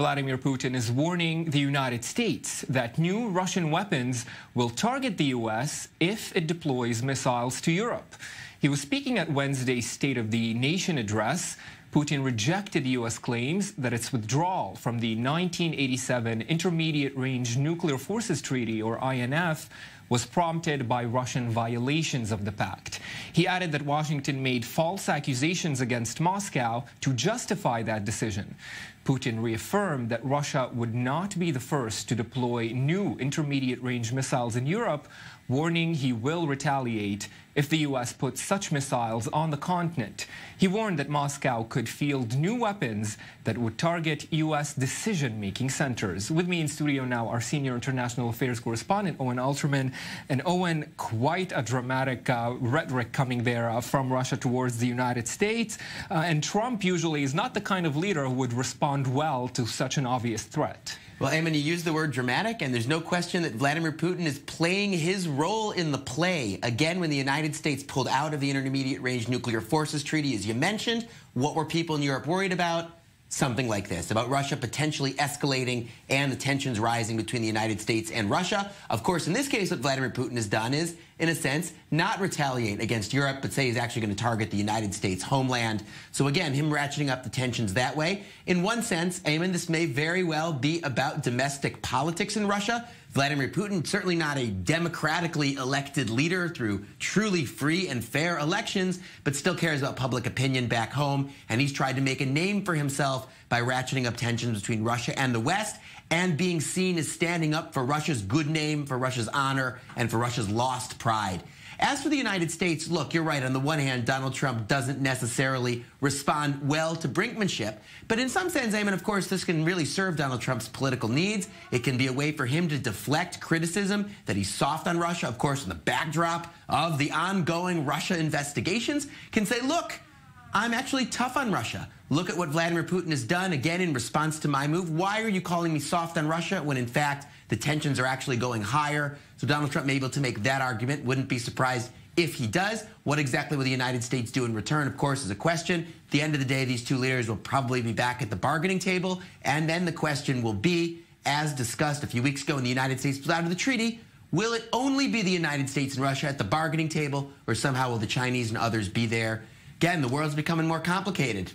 Vladimir Putin is warning the United States that new Russian weapons will target the U.S. if it deploys missiles to Europe. He was speaking at Wednesday's State of the Nation address. Putin rejected U.S. claims that its withdrawal from the 1987 Intermediate Range Nuclear Forces Treaty, or INF, was prompted by Russian violations of the pact. He added that Washington made false accusations against Moscow to justify that decision. Putin reaffirmed that Russia would not be the first to deploy new intermediate-range missiles in Europe, warning he will retaliate if the U.S. puts such missiles on the continent. He warned that Moscow could field new weapons that would target U.S. decision-making centers. With me in studio now, our senior international affairs correspondent, Owen Alterman. And Owen, quite a dramatic rhetoric coming there from Russia towards the United States. And Trump usually is not the kind of leader who would respond well to such an obvious threat. Well, Eamon, you used the word dramatic, and there's no question that Vladimir Putin is playing his role in the play. Again, when the United States pulled out of the Intermediate Range Nuclear Forces Treaty, as you mentioned, what were people in Europe worried about? Something like this, about Russia potentially escalating and the tensions rising between the United States and Russia. Of course, in this case, what Vladimir Putin has done is, in a sense, not retaliate against Europe, but say he's actually going to target the United States homeland. So again, him ratcheting up the tensions that way. In one sense, Eamon, this may very well be about domestic politics in Russia. Vladimir Putin, certainly not a democratically elected leader through truly free and fair elections, but still cares about public opinion back home. And he's tried to make a name for himself by ratcheting up tensions between Russia and the West and being seen as standing up for Russia's good name, for Russia's honor, and for Russia's lost pride. As for the United States, look, you're right. On the one hand, Donald Trump doesn't necessarily respond well to brinkmanship. But in some sense, Eamon, of course, this can really serve Donald Trump's political needs. It can be a way for him to deflect criticism that he's soft on Russia. Of course, in the backdrop of the ongoing Russia investigations, can say, look, I'm actually tough on Russia. Look at what Vladimir Putin has done, again, in response to my move. Why are you calling me soft on Russia when, in fact, the tensions are actually going higher? So Donald Trump may be able to make that argument. Wouldn't be surprised if he does. What exactly will the United States do in return, of course, is a question. At the end of the day, these two leaders will probably be back at the bargaining table. And then the question will be, as discussed a few weeks ago when the United States was out of the treaty, will it only be the United States and Russia at the bargaining table, or somehow will the Chinese and others be there? Again, the world's becoming more complicated.